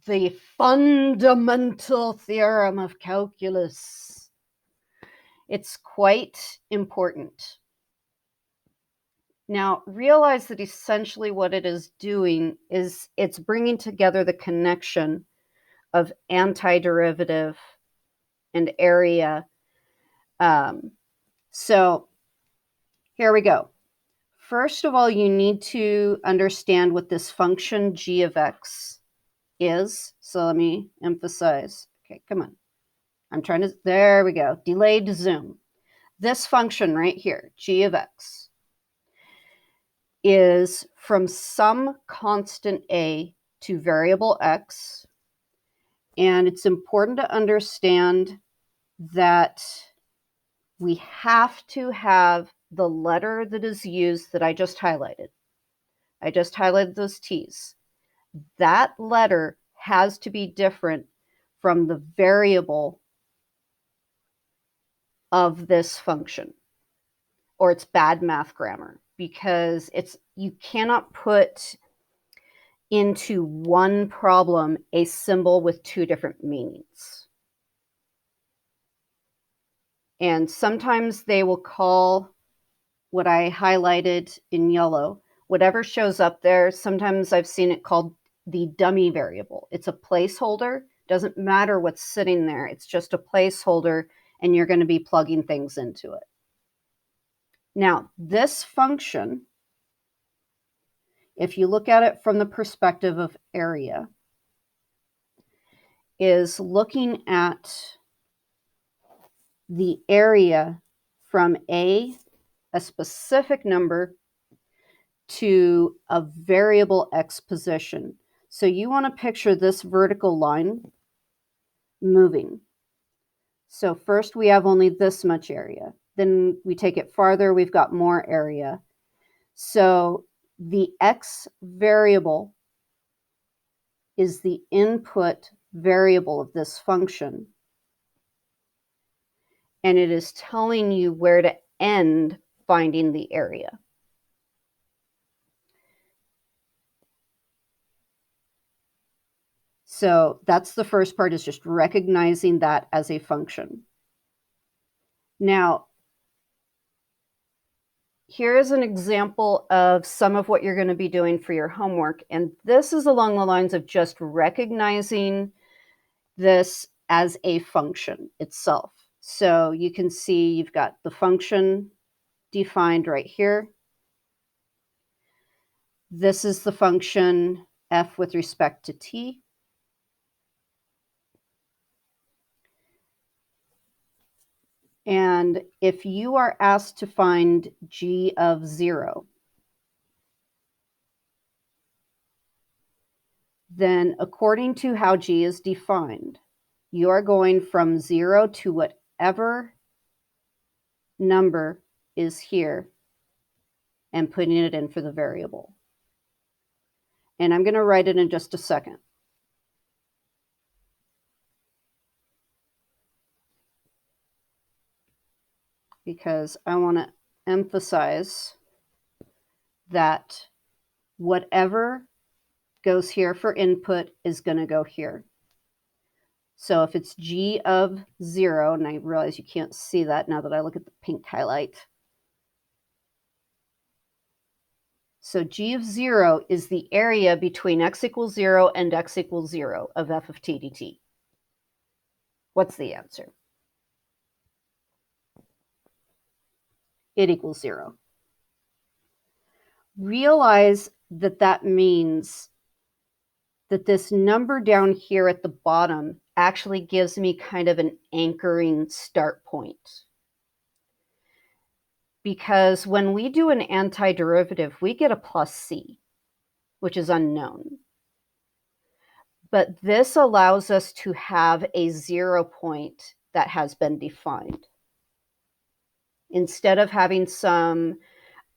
the fundamental theorem of calculus. It's quite important. Now, realize that essentially what it is doing is it's bringing together the connection of antiderivative and area. So here we go. First of all, you need to understand what this function g of x is. So let me emphasize. Okay, come on. I'm trying to, there we go. Delayed zoom. This function right here, g of x, is from some constant a to variable x. And it's important to understand that we have to have the letter that is used that I just highlighted. I just highlighted those T's. That letter has to be different from the variable of this function, or it's bad math grammar, because you cannot put into one problem a symbol with two different meanings. And sometimes they will call what I highlighted in yellow, whatever shows up there, sometimes I've seen it called the dummy variable. It's a placeholder. Doesn't matter what's sitting there. It's just a placeholder, and you're going to be plugging things into it. Now, this function, if you look at it from the perspective of area, is looking at the area from a specific number to a variable x position. So you want to picture this vertical line moving. So first we have only this much area. Then we take it farther, we've got more area. So the x variable is the input variable of this function. And it is telling you where to end finding the area. So that's the first part, is just recognizing that as a function. Now, here is an example of some of what you're going to be doing for your homework. And this is along the lines of just recognizing this as a function itself. So you can see you've got the function defined right here. This is the function f with respect to t. And if you are asked to find g of 0, then according to how g is defined, you are going from 0 to whatever number is here and putting it in for the variable. And I'm going to write it in just a second. Because I want to emphasize that whatever goes here for input is going to go here. So if it's g of 0, and I realize you can't see that now that I look at the pink highlight. So g of 0 is the area between x equals 0 and x equals 0 of f of t dt. What's the answer? It equals 0. Realize that that means that this number down here at the bottom actually gives me kind of an anchoring start point. Because when we do an antiderivative, we get a plus c, which is unknown. But this allows us to have a 0 point that has been defined, instead of having some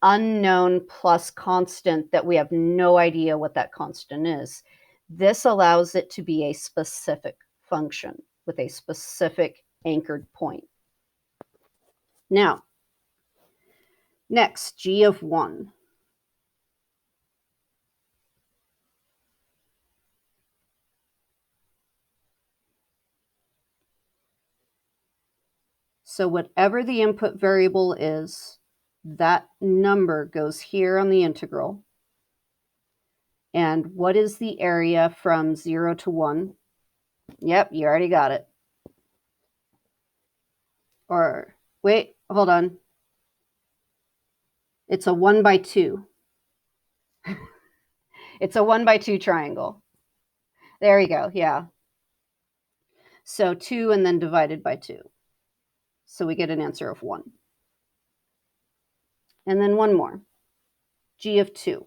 unknown plus constant that we have no idea what that constant is. This allows it to be a specific function with a specific anchored point. Now, next, g of 1. So whatever the input variable is, that number goes here on the integral. And what is the area from 0 to 1? Yep, you already got it. Or, wait, hold on. It's a 1 by 2. It's a 1 by 2 triangle. There you go, yeah. So 2 and then divided by 2. So we get an answer of 1. And then one more, g of 2.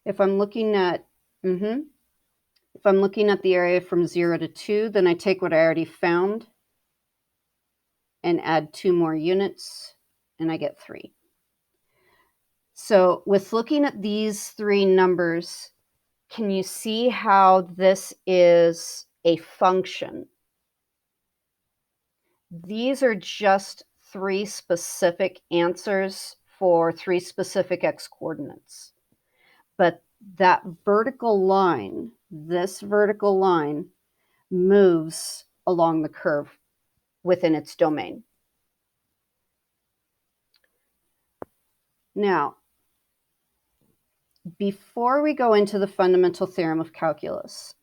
If I'm looking at, if I'm looking at the area from 0 to 2, then I take what I already found and add 2 more units, and I get 3. So with looking at these 3 numbers, can you see how this is a function? These are just 3 specific answers for 3 specific x coordinates. But that vertical line, this vertical line, moves along the curve within its domain. Now, before we go into the fundamental theorem of calculus,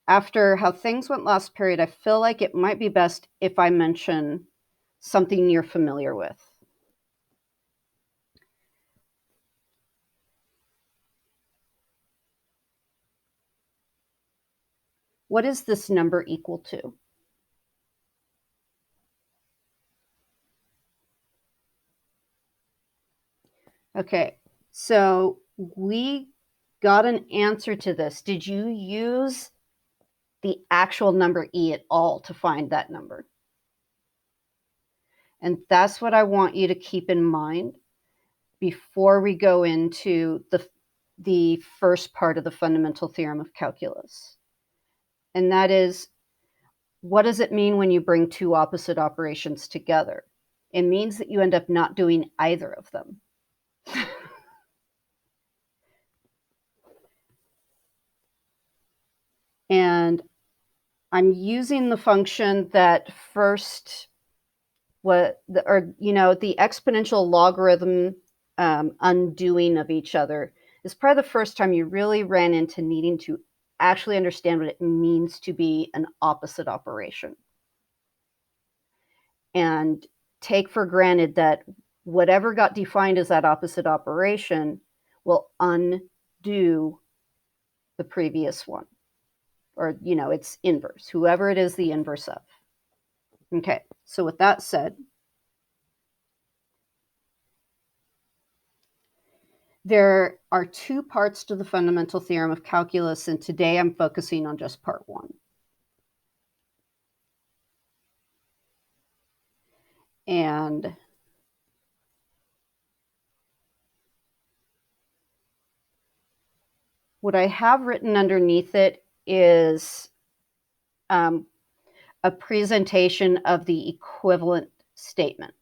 after how things went last period, I feel like it might be best if I mention something you're familiar with. What is this number equal to? Okay, so we got an answer to this. Did you use the actual number e at all to find that number? And that's what I want you to keep in mind before we go into the first part of the fundamental theorem of calculus. And that is, what does it mean when you bring 2 opposite operations together? It means that you end up not doing either of them. And I'm using the function that first, the exponential logarithm undoing of each other is probably the first time you really ran into needing to actually understand what it means to be an opposite operation. And take for granted that whatever got defined as that opposite operation will undo the previous one, or, its inverse, whoever it is the inverse of. Okay, so with that said, there are 2 parts to the fundamental theorem of calculus, and today I'm focusing on just part 1. And what I have written underneath it is a presentation of the equivalent statement.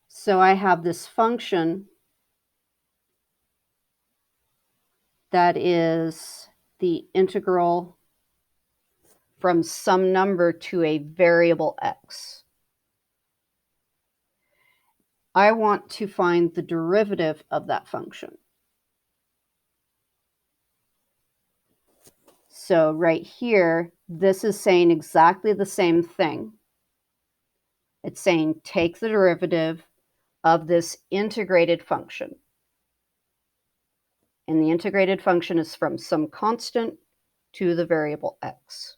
So I have this function that is the integral from some number to a variable x. I want to find the derivative of that function. So right here, this is saying exactly the same thing. It's saying take the derivative of this integrated function. And the integrated function is from some constant to the variable x.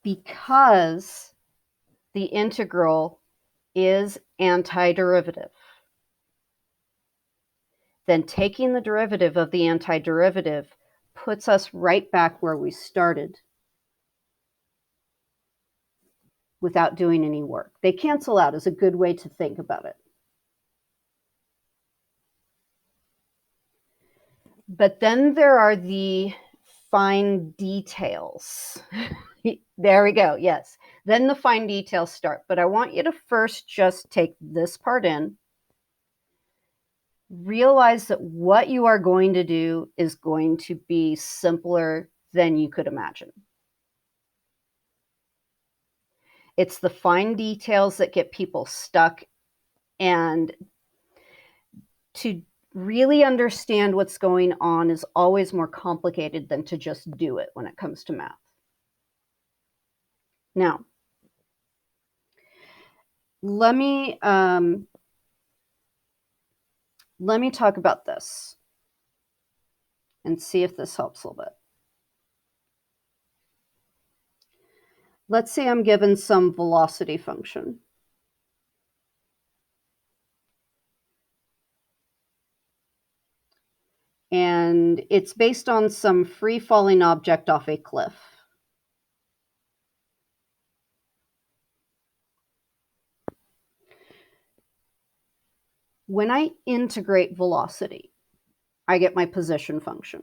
Because the integral is antiderivative, then taking the derivative of the antiderivative puts us right back where we started without doing any work. They cancel out is a good way to think about it. But then there are the fine details. There we go. Yes. Then the fine details start. But I want you to first just take this part in. Realize that what you are going to do is going to be simpler than you could imagine. It's the fine details that get people stuck, and to really understand what's going on is always more complicated than to just do it when it comes to math. Now, let me talk about this and see if this helps a little bit. Let's say I'm given some velocity function. And it's based on some free-falling object off a cliff. When I integrate velocity, I get my position function.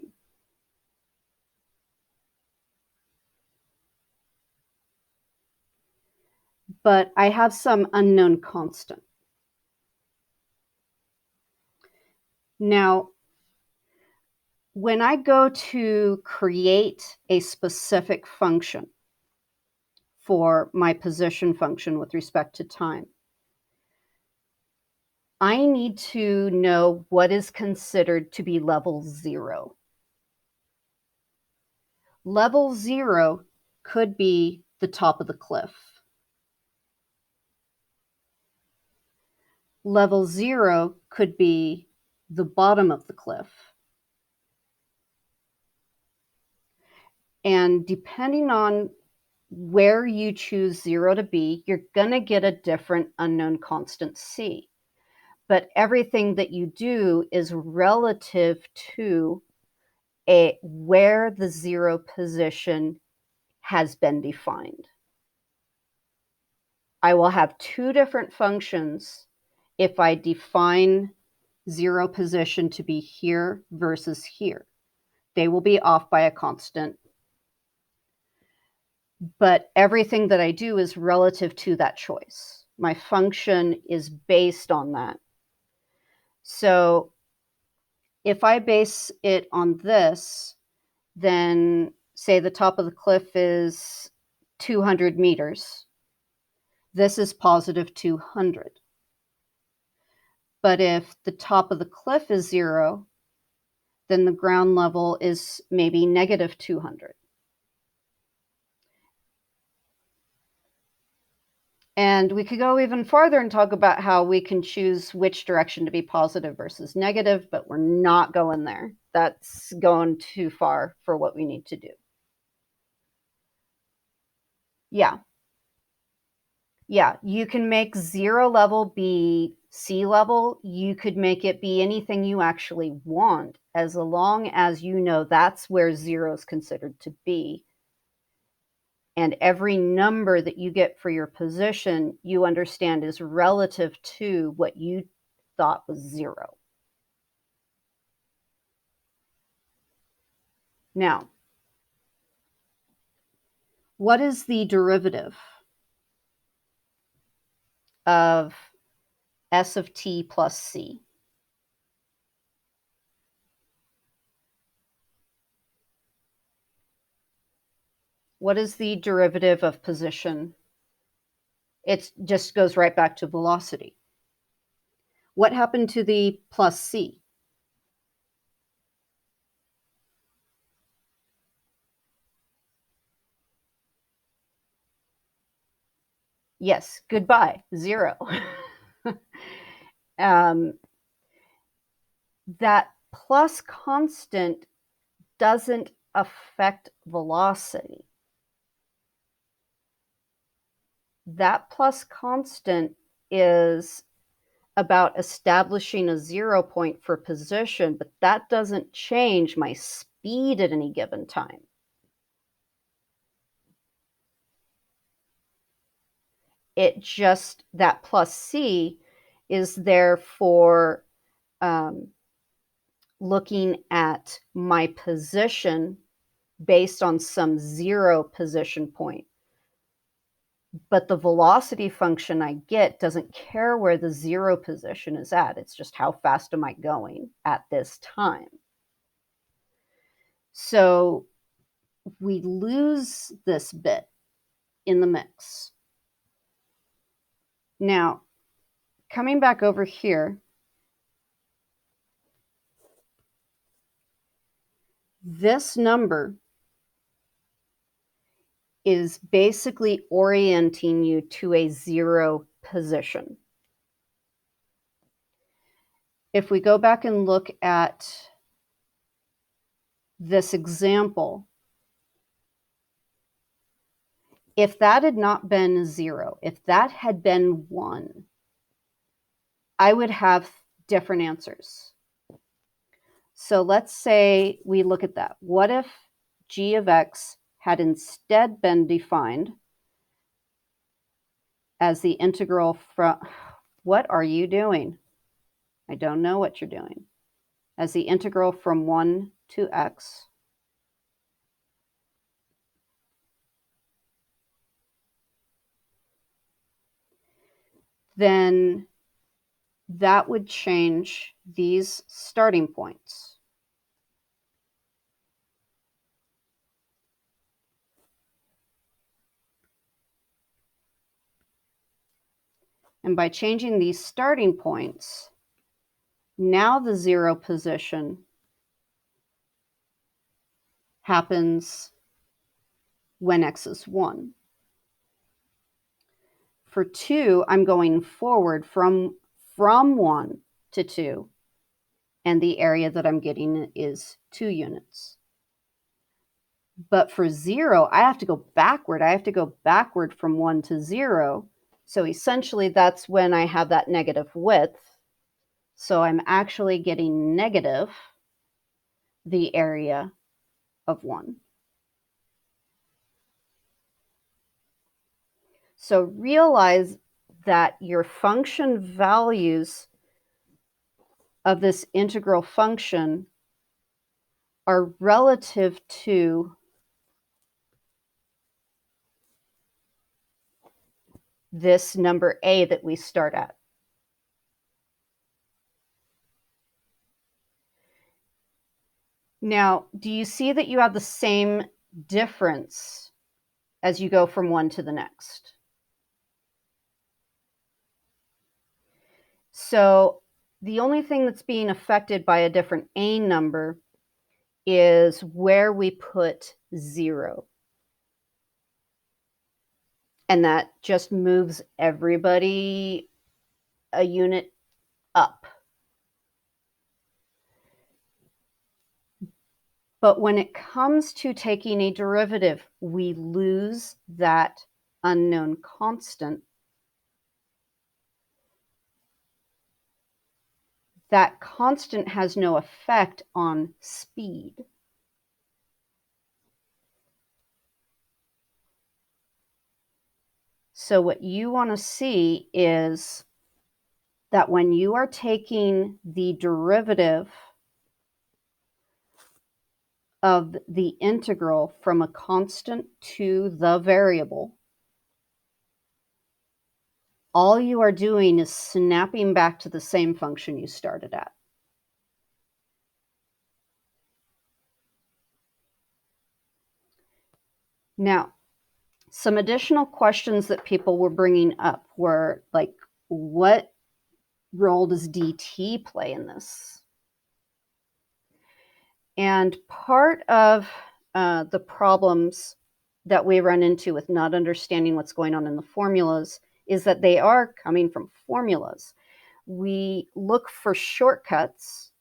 But I have some unknown constant. Now, when I go to create a specific function for my position function with respect to time, I need to know what is considered to be level 0. Level 0 could be the top of the cliff. Level 0 could be the bottom of the cliff. And depending on where you choose 0 to be, you're going to get a different unknown constant c. But everything that you do is relative to where the 0 position has been defined. I will have two different functions if I define 0 position to be here versus here. They will be off by a constant, but everything that I do is relative to that choice. My function is based on that. So if I base it on this, then say the top of the cliff is 200 meters. This is positive 200. But if the top of the cliff is 0, then the ground level is maybe negative 200. And we could go even farther and talk about how we can choose which direction to be positive versus negative, but we're not going there. That's going too far for what we need to do. Yeah, you can make 0 level be sea level. You could make it be anything you actually want, as long as you know that's where 0 is considered to be. And every number that you get for your position, you understand is relative to what you thought was 0. Now, what is the derivative of s of t plus c? What is the derivative of position? It just goes right back to velocity. What happened to the plus c? Yes, goodbye, 0. That plus constant doesn't affect velocity. That plus constant is about establishing a 0 point for position, but that doesn't change my speed at any given time. It just, that plus c is there for looking at my position based on some 0 position point. But the velocity function I get doesn't care where the 0 position is at. It's just how fast am I going at this time. So we lose this bit in the mix. Now, coming back over here, this number is basically orienting you to a 0 position. If we go back and look at this example, if that had not been 0, if that had been 1, I would have different answers. So let's say we look at that. What if g of x had instead been defined as the integral from, what are you doing? I don't know what you're doing. As the integral from 1 to x then that would change these starting points. And by changing these starting points, now the 0 position happens when x is 1. For 2, I'm going forward from 1 to 2, and the area that I'm getting is 2 units. But for 0, I have to go backward. I have to go backward from 1 to 0. So essentially, that's when I have that negative width. So I'm actually getting negative the area of 1. So realize that your function values of this integral function are relative to this number a that we start at. Now, do you see that you have the same difference as you go from one to the next? So the only thing that's being affected by a different a number is where we put 0. And that just moves everybody a unit up. But when it comes to taking a derivative, we lose that unknown constant. That constant has no effect on speed. So what you want to see is that when you are taking the derivative of the integral from a constant to the variable, all you are doing is snapping back to the same function you started at. Now, some additional questions that people were bringing up were like, what role does dt play in this? And part of the problems that we run into with not understanding what's going on in the formulas is that they are coming from formulas. We look for shortcuts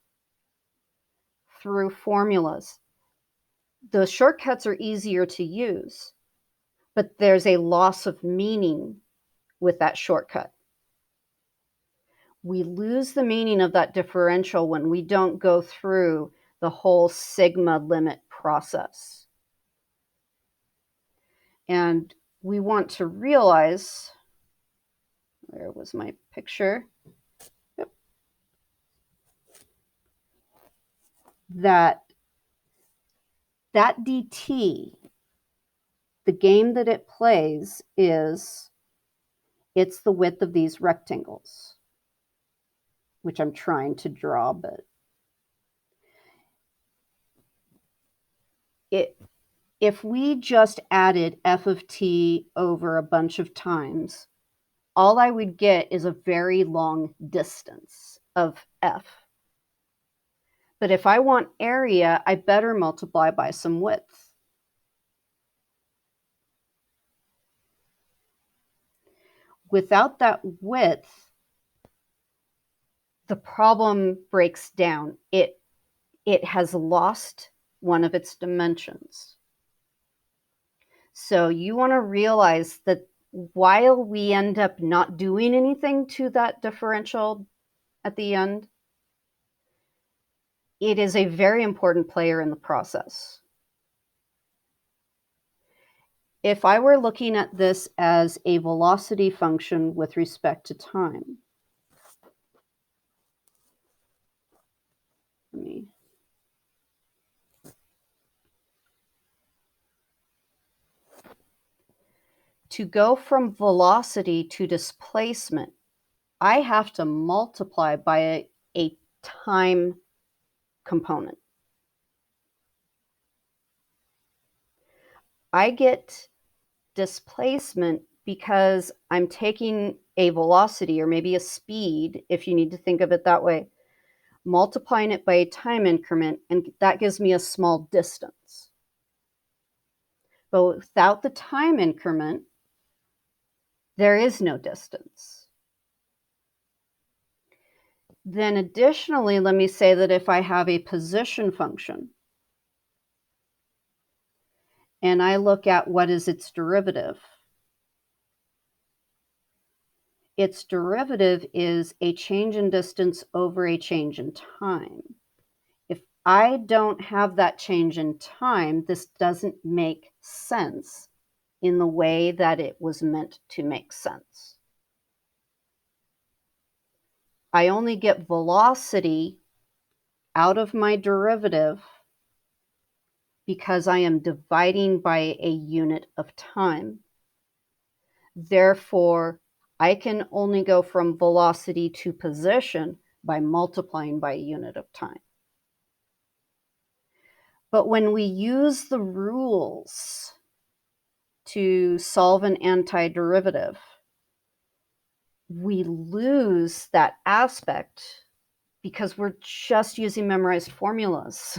through formulas. The shortcuts are easier to use, but there's a loss of meaning with that shortcut. We lose the meaning of that differential when we don't go through the whole sigma limit process. And we want to realize, where was my picture? Yep. that dt, the game that it plays is it's the width of these rectangles, which I'm trying to draw, but if we just added f of t over a bunch of times, all I would get is a very long distance of f. But if I want area, I better multiply by some width. Without that width, the problem breaks down. It has lost one of its dimensions. So you want to realize that while we end up not doing anything to that differential at the end, it is a very important player in the process. If I were looking at this as a velocity function with respect to time, to go from velocity to displacement, I have to multiply by a time component. I get displacement because I'm taking a velocity, or maybe a speed, if you need to think of it that way, multiplying it by a time increment, and that gives me a small distance. But without the time increment, there is no distance. Then additionally, let me say that if I have a position function, and I look at what is its derivative, its derivative is a change in distance over a change in time. If I don't have that change in time, this doesn't make sense in the way that it was meant to make sense. I only get velocity out of my derivative because I am dividing by a unit of time. Therefore, I can only go from velocity to position by multiplying by a unit of time. But when we use the rules to solve an antiderivative, we lose that aspect because we're just using memorized formulas.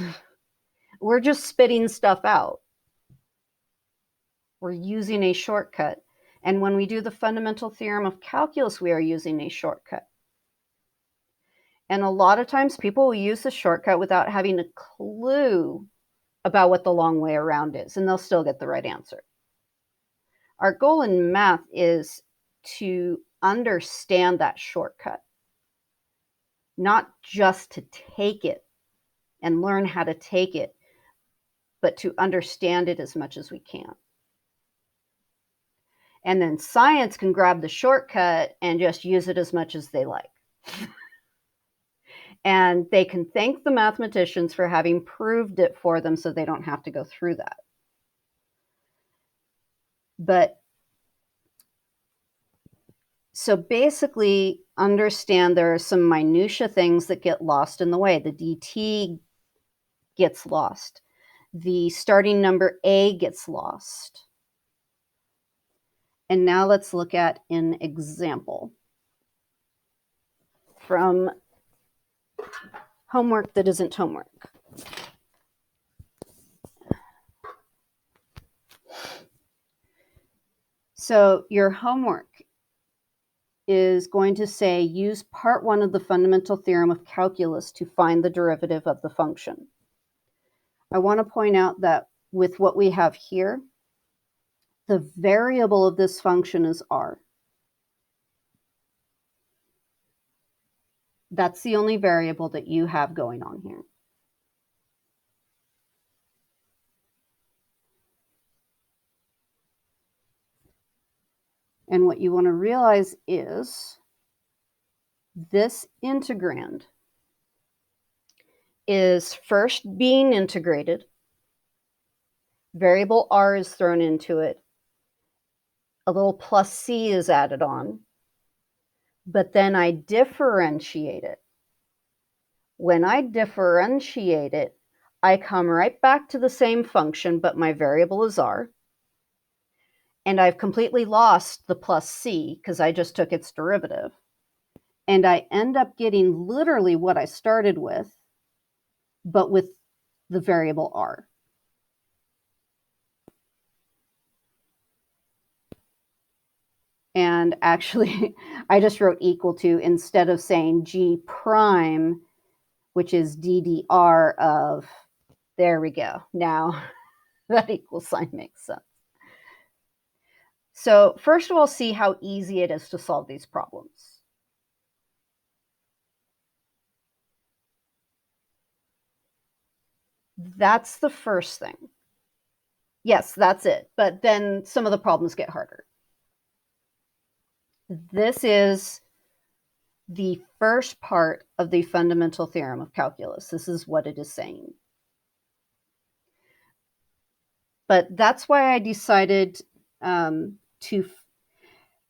We're just spitting stuff out. We're using a shortcut. And when we do the fundamental theorem of calculus, we are using a shortcut. And a lot of times people will use the shortcut without having a clue about what the long way around is, and they'll still get the right answer. Our goal in math is to understand that shortcut, not just to take it and learn how to take it, but to understand it as much as we can. And then science can grab the shortcut and just use it as much as they like. And they can thank the mathematicians for having proved it for them so they don't have to go through that. But so basically, understand there are some minutia things that get lost in the way. The dt gets lost. The starting number a gets lost. And now let's look at an example from homework that isn't homework. So your homework is going to say, use part 1 of the fundamental theorem of calculus to find the derivative of the function. I want to point out that with what we have here, the variable of this function is r. That's the only variable that you have going on here. And what you want to realize is this integrand is first being integrated. Variable r is thrown into it. A little plus c is added on. But then I differentiate it. When I differentiate it, I come right back to the same function, but my variable is r. And I've completely lost the plus c because I just took its derivative. And I end up getting literally what I started with, but with the variable r. And actually, I just wrote equal to instead of saying g prime, which is ddr of, there we go. Now that equal sign makes sense. So first of all, see how easy it is to solve these problems. That's the first thing. Yes, that's it. But then some of the problems get harder. This is the first part of the fundamental theorem of calculus. This is what it is saying. But that's why I decided I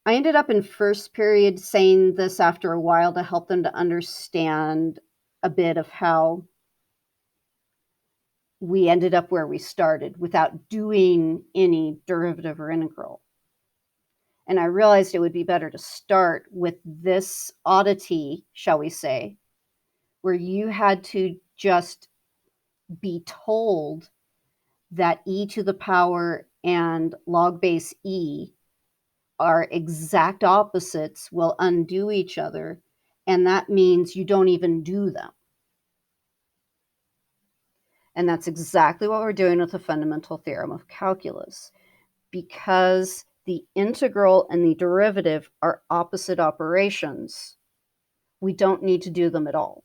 ended up in first period saying this after a while to help them to understand a bit of how we ended up where we started without doing any derivative or integral. And I realized it would be better to start with this oddity, shall we say, where you had to just be told that e to the power and log base e are exact opposites, will undo each other, and that means you don't even do them. And that's exactly what we're doing with the fundamental theorem of calculus. Because the integral and the derivative are opposite operations, we don't need to do them at all.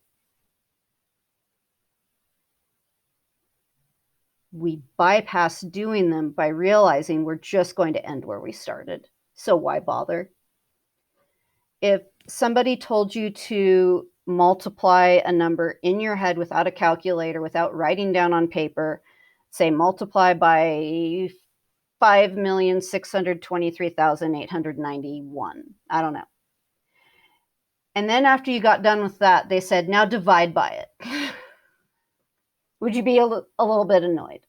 We bypass doing them by realizing we're just going to end where we started. So why bother? If somebody told you to multiply a number in your head without a calculator, without writing down on paper, say multiply by 5,623,891. I don't know. And then after you got done with that, they said, now divide by it. Would you be a little bit annoyed?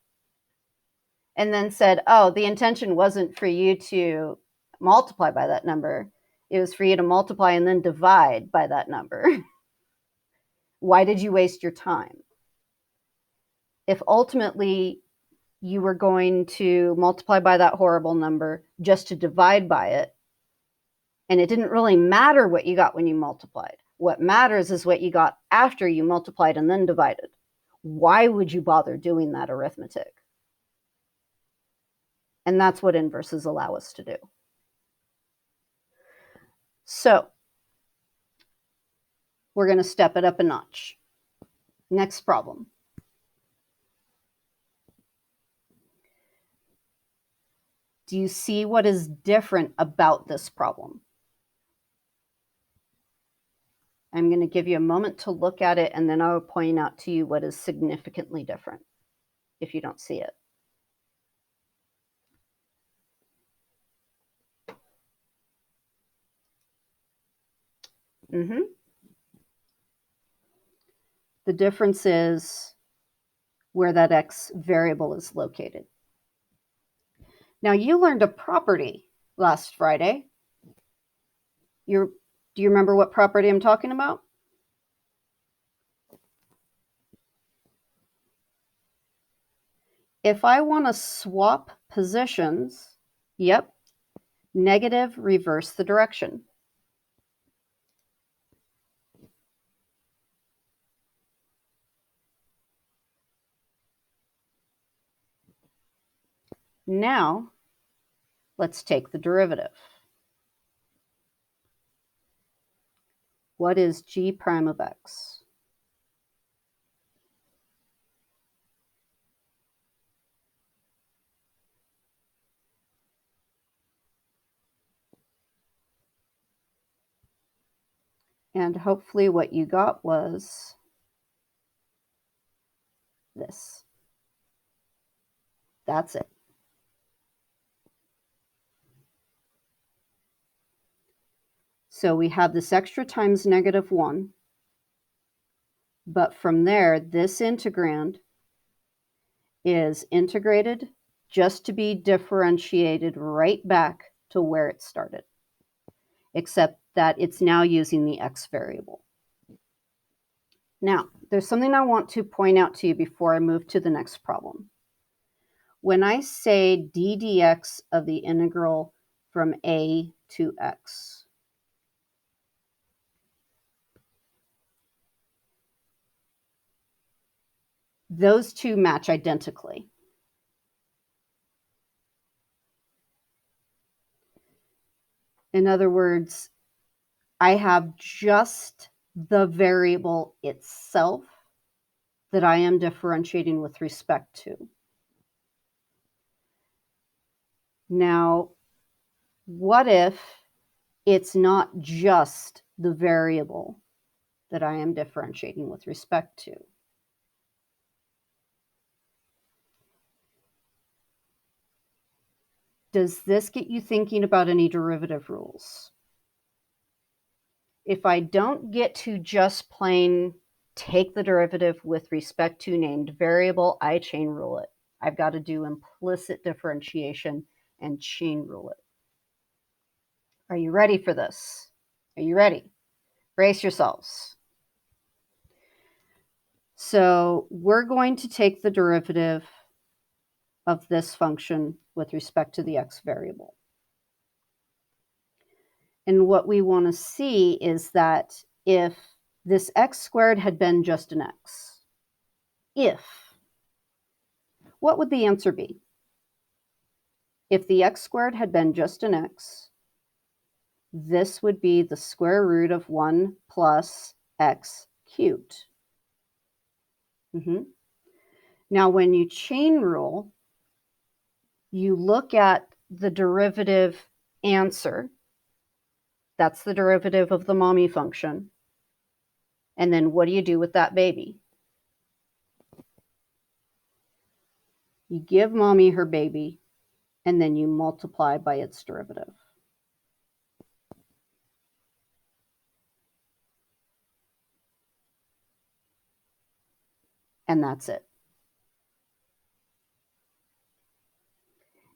And then said, oh, the intention wasn't for you to multiply by that number. It was for you to multiply and then divide by that number. Why did you waste your time? If ultimately you were going to multiply by that horrible number just to divide by it, and it didn't really matter what you got when you multiplied. What matters is what you got after you multiplied and then divided. Why would you bother doing that arithmetic? And that's what inverses allow us to do. So we're going to step it up a notch. Next problem. Do you see what is different about this problem? I'm going to give you a moment to look at it, and then I will point out to you what is significantly different if you don't see it. The difference is where that x variable is located. Now, you learned a property last Friday. Do you remember what property I'm talking about? If I want to swap positions, yep, negative, reverse the direction. Now, let's take the derivative. What is g prime of x? And hopefully what you got was this. That's it. So we have this extra times -1, but from there, this integrand is integrated just to be differentiated right back to where it started, except that it's now using the x variable. Now, there's something I want to point out to you before I move to the next problem. When I say d dx of the integral from a to x, those two match identically. In other words, I have just the variable itself that I am differentiating with respect to. Now, what if it's not just the variable that I am differentiating with respect to? Does this get you thinking about any derivative rules? If I don't get to just plain take the derivative with respect to named variable, I chain rule it. I've got to do implicit differentiation and chain rule it. Are you ready for this? Are you ready? Brace yourselves. So we're going to take the derivative of this function with respect to the x variable. And what we want to see is that if this x squared had been just an x, what would the answer be? If the x squared had been just an x, this would be the square root of 1 plus x cubed. Now, when you chain rule, you look at the derivative answer. That's the derivative of the mommy function. And then what do you do with that baby? You give mommy her baby, and then you multiply by its derivative. And that's it.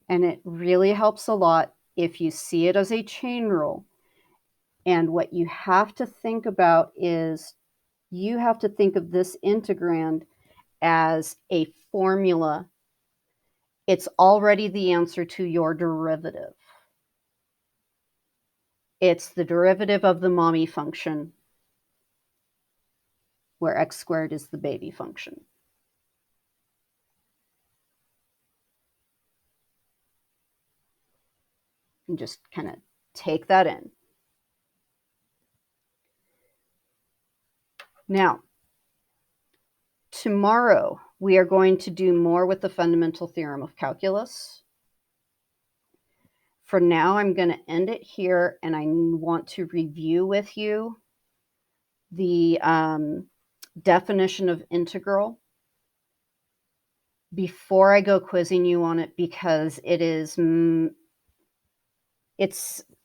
And it really helps a lot if you see it as a chain rule. And what you have to think about is you have to think of this integrand as a formula. It's already the answer to your derivative. It's the derivative of the mommy function, where x squared is the baby function. And just kind of take that in. Now, tomorrow we are going to do more with the fundamental theorem of calculus. For now, I'm going to end it here, and I want to review with you the definition of integral before I go quizzing you on it, because it's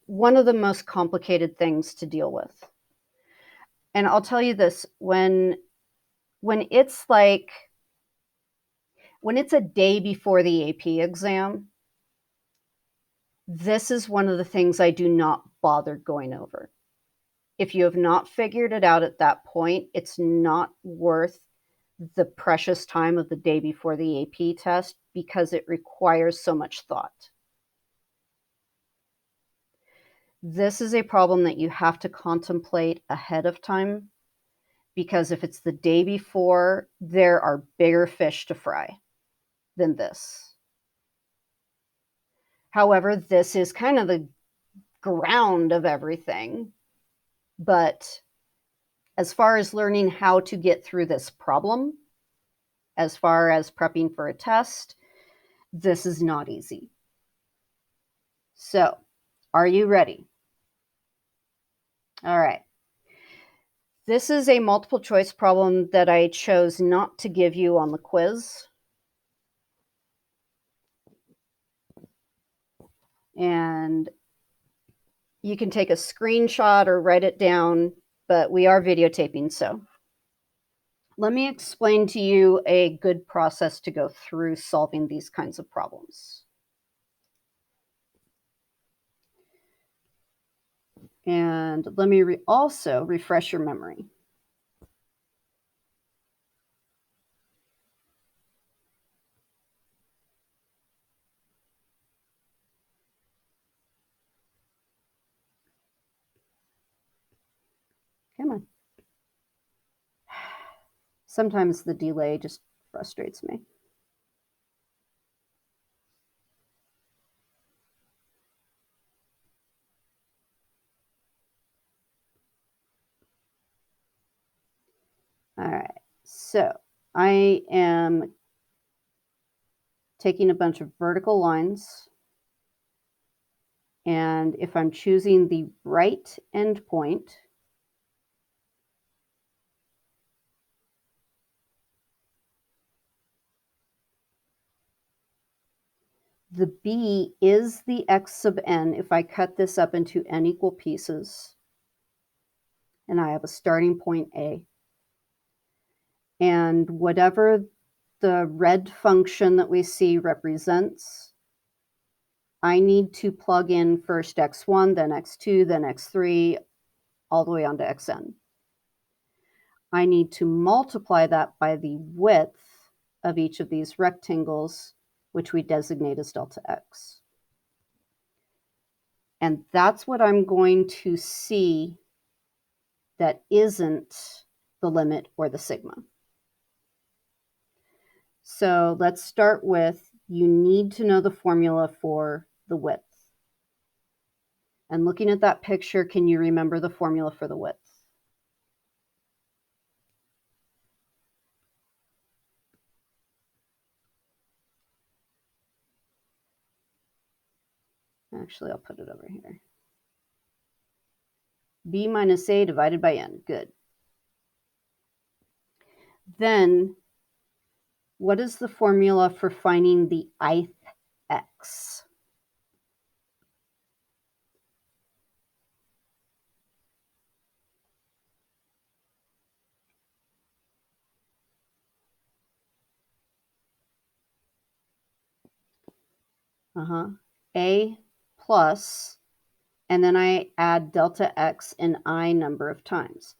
one of the most complicated things to deal with. And I'll tell you this, when it's a day before the AP exam, this is one of the things I do not bother going over. If you have not figured it out at that point, it's not worth the precious time of the day before the AP test, because it requires so much thought. This is a problem that you have to contemplate ahead of time, because if it's the day before, there are bigger fish to fry than this. However, this is kind of the ground of everything. But as far as learning how to get through this problem, as far as prepping for a test, this is not easy. So, are you ready? All right. This is a multiple choice problem that I chose not to give you on the quiz. And you can take a screenshot or write it down, but we are videotaping, so. Let me explain to you a good process to go through solving these kinds of problems. And let me also refresh your memory. Come on. Sometimes the delay just frustrates me. All right, so I am taking a bunch of vertical lines, and if I'm choosing the right endpoint, the B is the x sub n if I cut this up into n equal pieces, and I have a starting point A. And whatever the red function that we see represents, I need to plug in first x1, then x2, then x3, all the way on to xn. I need to multiply that by the width of each of these rectangles, which we designate as delta x. And that's what I'm going to see that isn't the limit or the sigma. So let's start with, you need to know the formula for the width. And looking at that picture, can you remember the formula for the width? Actually, I'll put it over here. B minus A divided by N. Good. Then, what is the formula for finding the ith x? A plus, and then I add delta x in I number of times.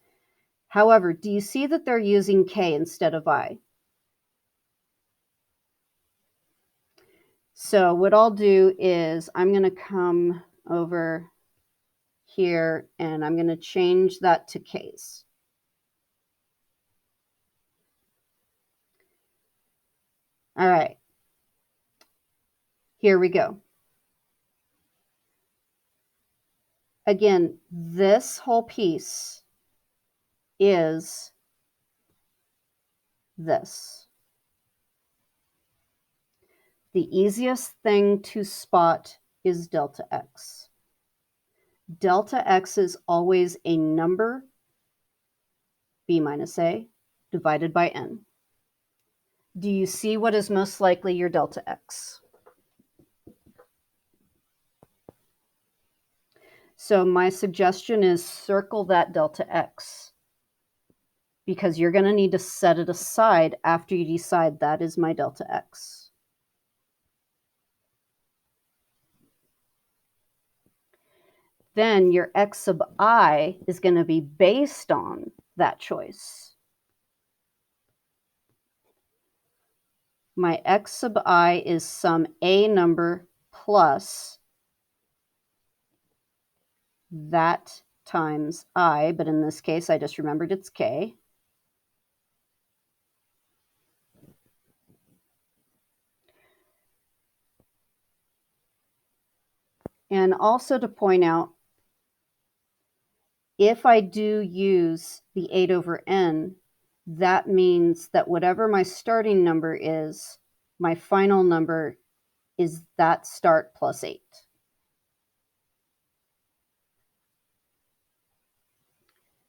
However, do you see that they're using k instead of I? So what I'll do is I'm going to come over here and I'm going to change that to k's. All right. Here we go. Again, this whole piece is this. The easiest thing to spot is delta x. Delta x is always a number, b minus a, divided by n. Do you see what is most likely your delta x? So my suggestion is circle that delta x, because you're going to need to set it aside after you decide that is my delta x. Then your x sub I is going to be based on that choice. My x sub I is some a number plus that times I, but in this case, I just remembered it's k. And also to point out, if I do use the 8 over n, that means that whatever my starting number is, my final number is that start plus 8.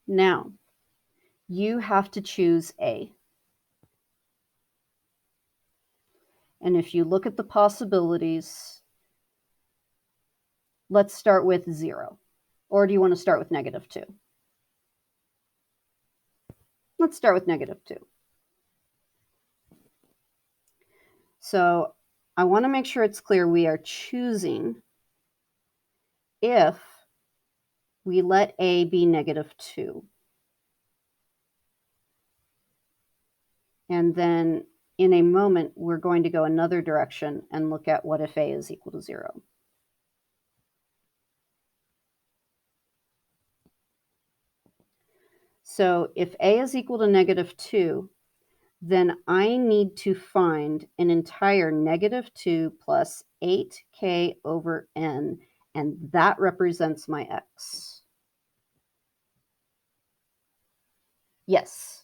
Now, you have to choose A. And if you look at the possibilities, let's start with 0. Or do you want to start with -2? Let's start with -2. So I want to make sure it's clear we are choosing if we let A be -2. And then in a moment, we're going to go another direction and look at what if A is equal to 0. So if A is equal to -2, then I need to find an entire -2 plus 8k over n, and that represents my x. Yes.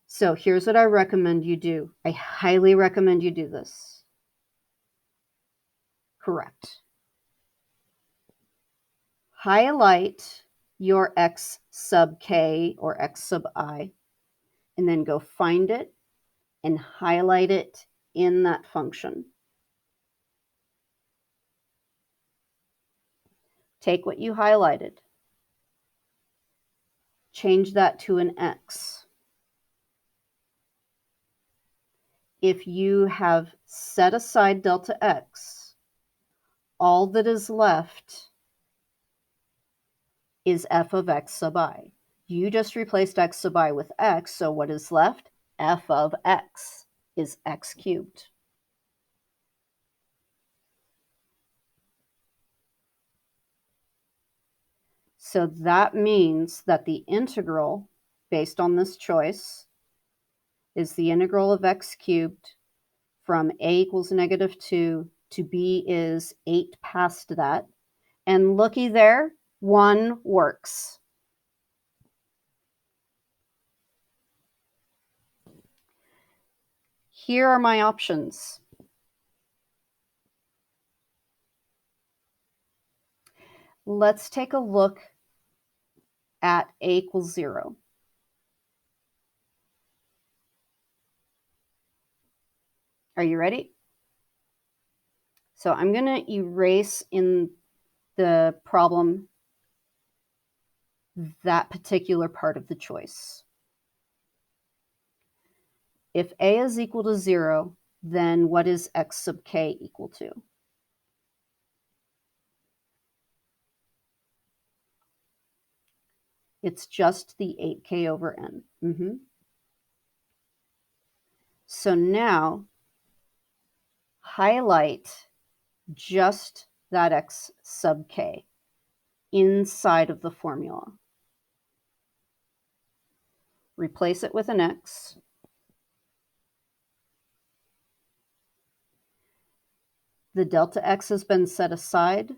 So here's what I recommend you do. I highly recommend you do this. Correct. Highlight your x sub k or x sub I, and then go find it and highlight it in that function. Take what you highlighted, change that to an x. If you have set aside delta x, all that is left is f of x sub I. You just replaced x sub I with x, so what is left? F of x is x cubed. So that means that the integral, based on this choice, is the integral of x cubed from a equals -2 to b is 8 past that. And looky there, 1 works. Here are my options. Let's take a look at a equals 0. Are you ready? So I'm going to erase in the problem that particular part of the choice. If a is equal to 0, then what is x sub k equal to? It's just the 8k over n. So now highlight just that x sub k inside of the formula. Replace it with an x. The delta x has been set aside.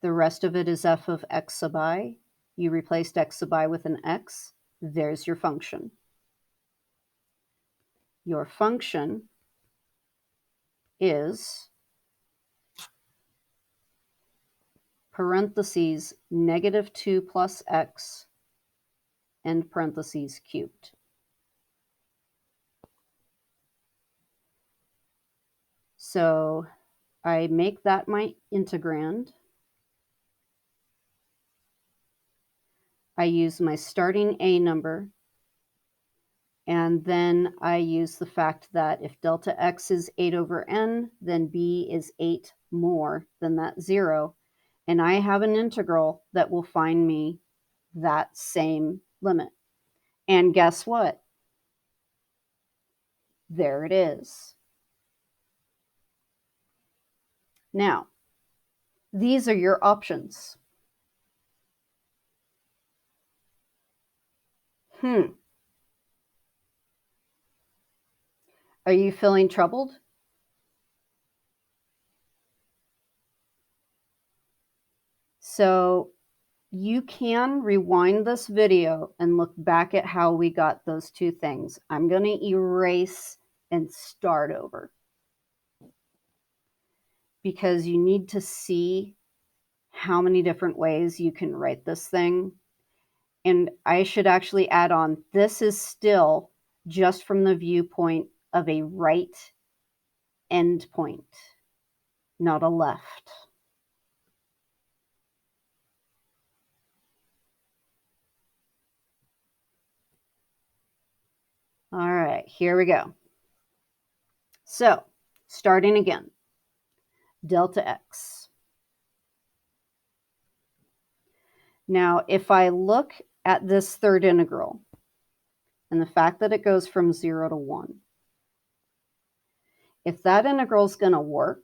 The rest of it is f of x sub I. You replaced x sub I with an x. There's your function. Your function is parentheses -2 plus x and parentheses cubed. So I make that my integrand. I use my starting a number, and then I use the fact that if delta x is 8 over n, then b is 8 more than that 0, and I have an integral that will find me that same limit. And guess what? There it is. Now, these are your options. Are you feeling troubled? So you can rewind this video and look back at how we got those two things. I'm going to erase and start over because you need to see how many different ways you can write this thing. And I should actually add on, this is still just from the viewpoint of a right endpoint, not a left. All right, here we go. So, starting again, delta x. Now, if I look at this third integral, and the fact that it goes from 0 to 1, if that integral is going to work,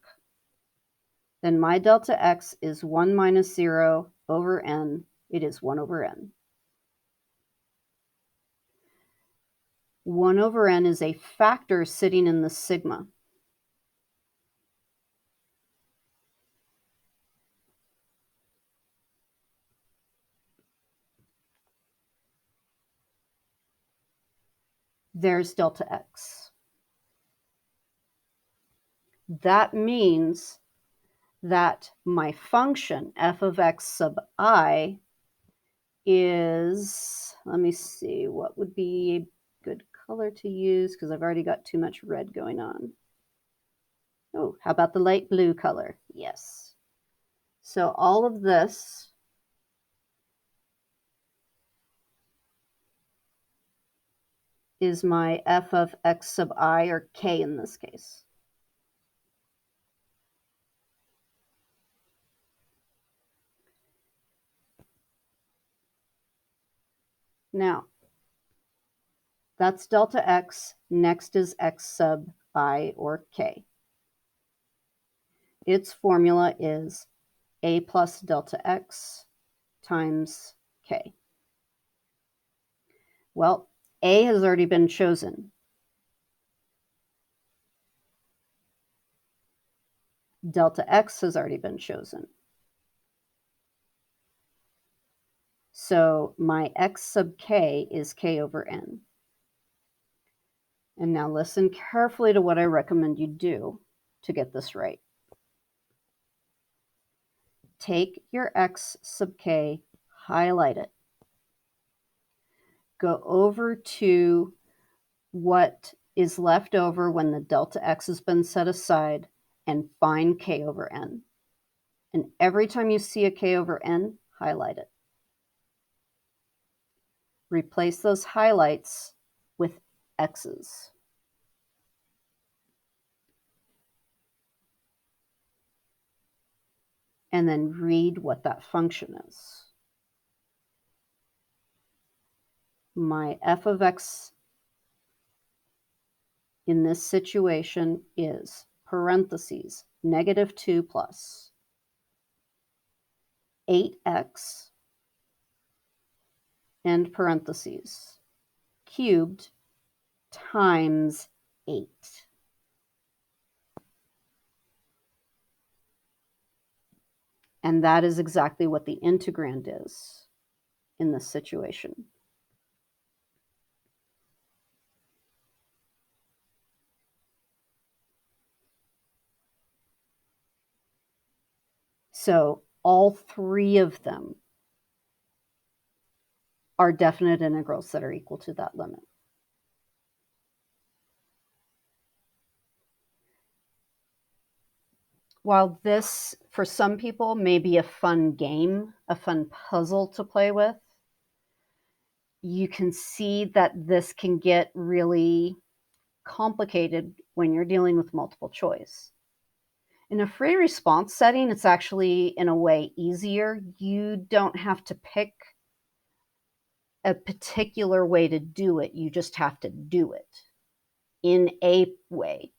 then my delta x is 1 minus 0 over n. It is 1 over n. 1 over n is a factor sitting in the sigma. There's delta x. That means that my function f of x sub I is, let me see, what would be a good color to use, because I've already got too much red going on. Oh, how about the light blue color? Yes. So all of this is my f of x sub I, or k in this case. Now, that's delta x. Next is x sub I, or k. Its formula is a plus delta x times k. Well, a has already been chosen. Delta x has already been chosen. So my x sub k is k over n. And now listen carefully to what I recommend you do to get this right. Take your x sub k, highlight it. Go over to what is left over when the delta x has been set aside and find k over n. And every time you see a k over n, highlight it. Replace those highlights with x's. And then read what that function is. My f of x in this situation is parentheses -2 plus 8x and parentheses cubed times 8. And that is exactly what the integrand is in this situation. So all three of them are definite integrals that are equal to that limit. While this, for some people, may be a fun game, a fun puzzle to play with, you can see that this can get really complicated when you're dealing with multiple choice. In a free response setting, it's actually, in a way, easier. You don't have to pick a particular way to do it. You just have to do it in a way.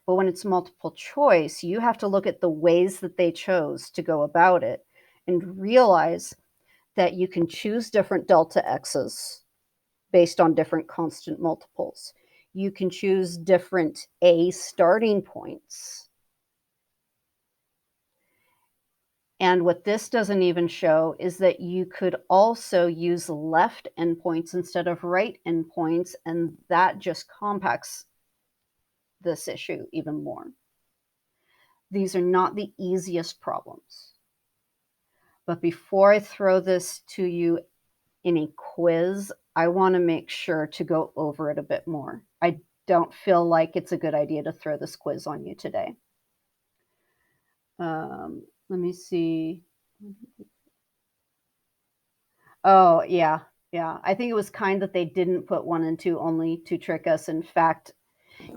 But when it's multiple choice, you have to look at the ways that they chose to go about it and realize that you can choose different delta x's based on different constant multiples. You can choose different a starting points. And what this doesn't even show is that you could also use left endpoints instead of right endpoints, and that just compacts this issue even more. These are not the easiest problems. But before I throw this to you in a quiz, I want to make sure to go over it a bit more. I don't feel like it's a good idea to throw this quiz on you today. Let me see. Oh, yeah. Yeah. I think it was kind that they didn't put 1 and 2 only to trick us. In fact,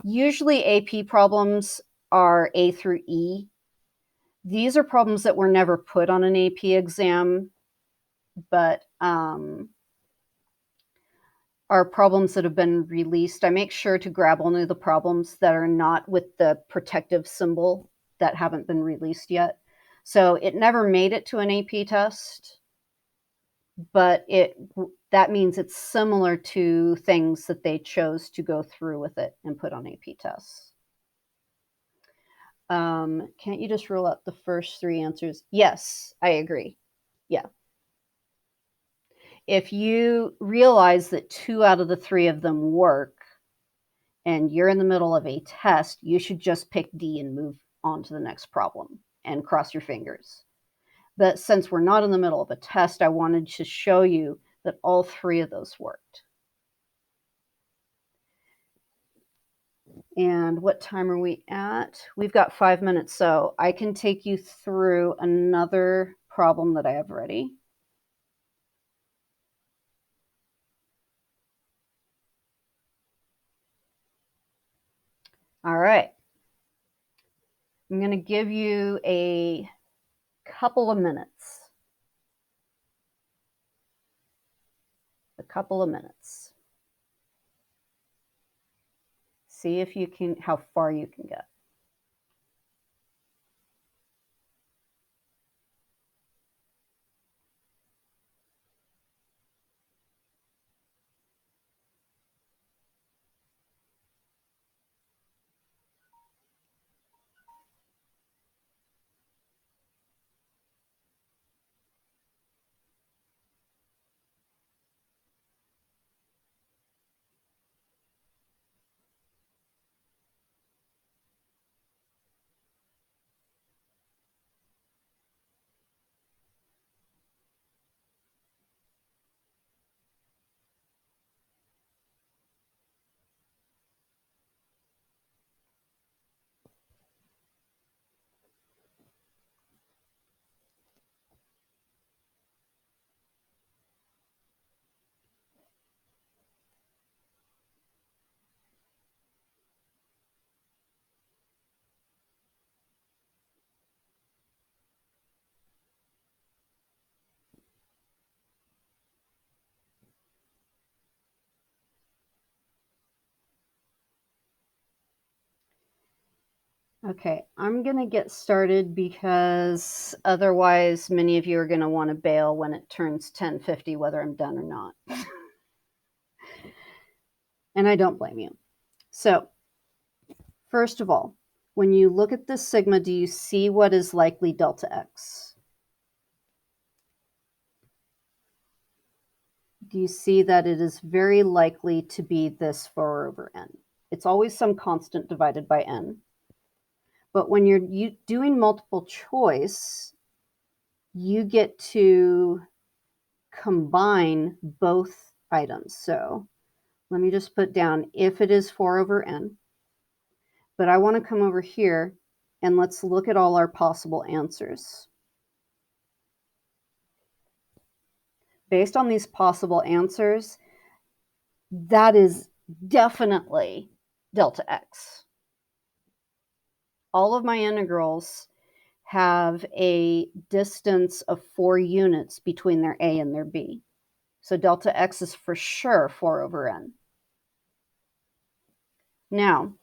usually AP problems are A through E. These are problems that were never put on an AP exam, but are problems that have been released. I make sure to grab only the problems that are not with the protective symbol that haven't been released yet. So it never made it to an AP test, but that means it's similar to things that they chose to go through with it and put on AP tests. Can't you just rule out the first 3 answers? Yes, I agree. Yeah. If you realize that 2 out of the 3 of them work and you're in the middle of a test, you should just pick D and move on to the next problem and cross your fingers. But since we're not in the middle of a test, I wanted to show you that all 3 of those worked. And what time are we at? We've got 5 minutes, so I can take you through another problem that I have ready. All right. I'm going to give you a couple of minutes. See if you can, how far you can get. Okay, I'm going to get started because otherwise many of you are going to want to bail when it turns 10:50, whether I'm done or not. And I don't blame you. So, first of all, when you look at this sigma, do you see what is likely delta x? Do you see that it is very likely to be this 4 over n? It's always some constant divided by n. But when you're doing multiple choice, you get to combine both items. So let me just put down if it is 4 over n. But I want to come over here and let's look at all our possible answers. Based on these possible answers, that is definitely delta x. All of my integrals have a distance of 4 units between their a and their b. So delta x is for sure 4 over n. Now,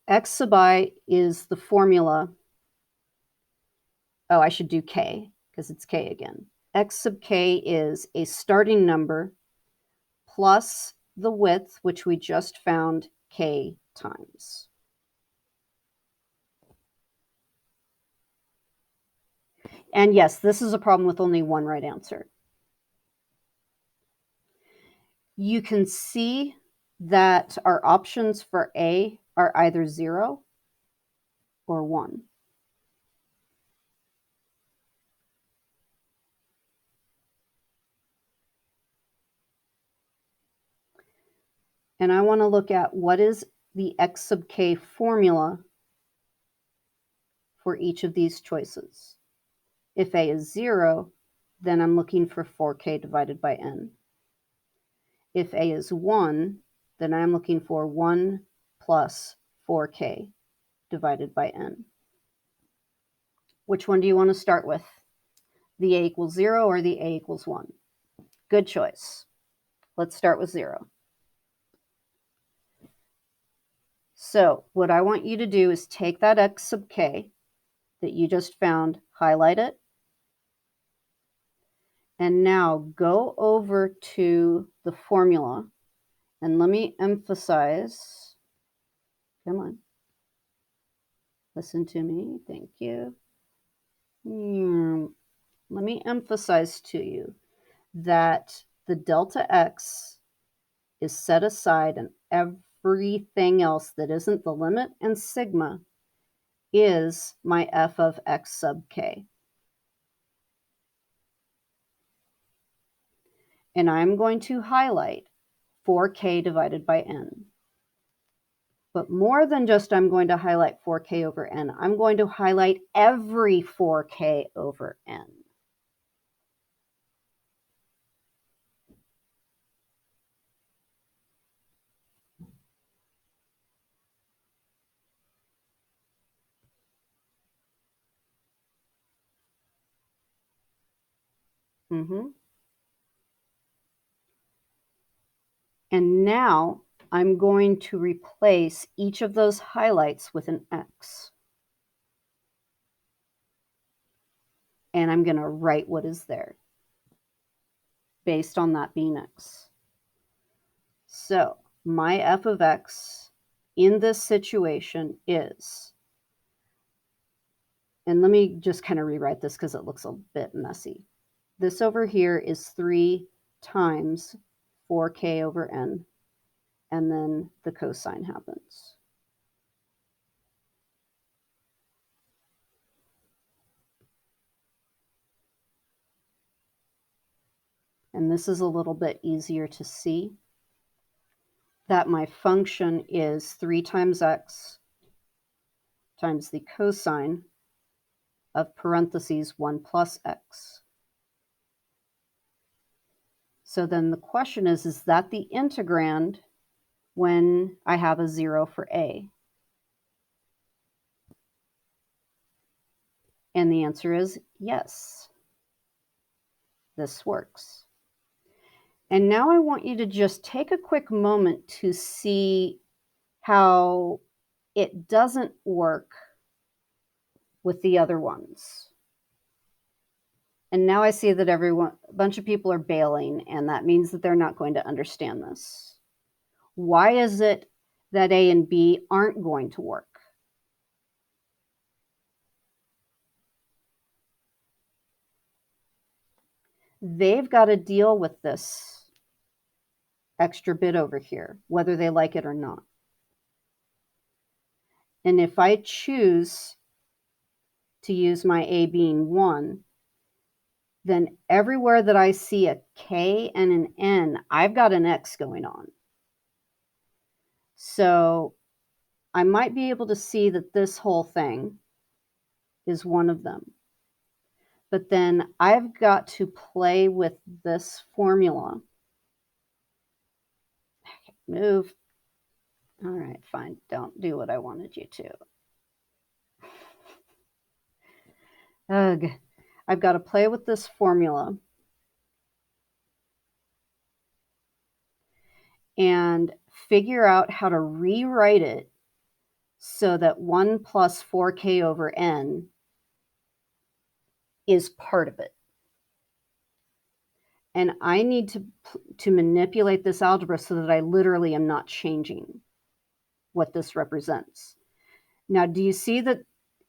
x sub I is the formula. Oh, I should do k because it's k again. X sub k is a starting number plus the width, which we just found, k times. And yes, this is a problem with only one right answer. You can see that our options for A are either 0 or 1. And I want to look at what is the x sub k formula for each of these choices. If a is 0, then I'm looking for 4k divided by n. If a is 1, then I'm looking for 1 plus 4k divided by n. Which one do you want to start with? The a equals 0 or the a equals 1? Good choice. Let's start with 0. So what I want you to do is take that x sub k that you just found, highlight it, and now go over to the formula, and let me emphasize, come on, listen to me, thank you. Let me emphasize to you that the delta x is set aside and everything else that isn't the limit and sigma is my f of x sub k. And I'm going to highlight 4k divided by n. But more than just I'm going to highlight 4k over n, I'm going to highlight every 4k over n. And now I'm going to replace each of those highlights with an x. And I'm going to write what is there based on that being x. So my f of x in this situation is, and let me just kind of rewrite this because it looks a bit messy. This over here is 3 times 4k over n, and then the cosine happens. And this is a little bit easier to see, that my function is 3 times x times the cosine of parentheses 1 plus x. So then the question is that the integrand when I have a 0 for a? And the answer is yes. This works. And now I want you to just take a quick moment to see how it doesn't work with the other ones. And now I see that a bunch of people are bailing, and that means that they're not going to understand this. Why is it that A and B aren't going to work? They've got to deal with this extra bit over here, whether they like it or not. And if I choose to use my A being 1, then everywhere that I see a K and an N, I've got an X going on. So I might be able to see that this whole thing is one of them. But then I've got to play with this formula. Move. All right, fine. Don't do what I wanted you to. Ugh. I've got to play with this formula and figure out how to rewrite it so that 1 plus 4k over n is part of it. And I need to manipulate this algebra so that I literally am not changing what this represents. Now, do you see that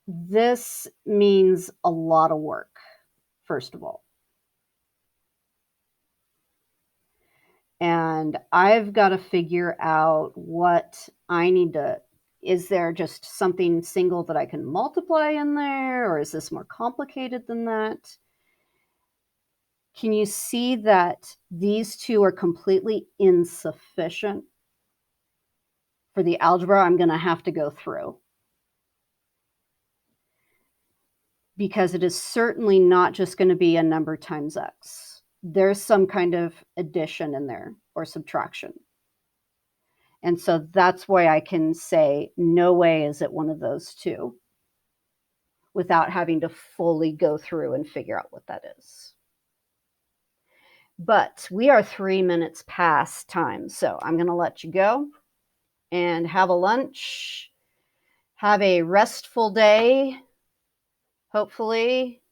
this means a lot of work, first of all? And I've got to figure out what I need to, is there just something single that I can multiply in there, or is this more complicated than that? Can you see that these two are completely insufficient For the algebra, I'm going to have to go through, because it is certainly not just going to be a number times x. There's some kind of addition in there or subtraction. And so that's why I can say no way is it one of those two without having to fully go through and figure out what that is. But we are 3 minutes past time, so I'm going to let you go and have a lunch. Have a restful day, hopefully.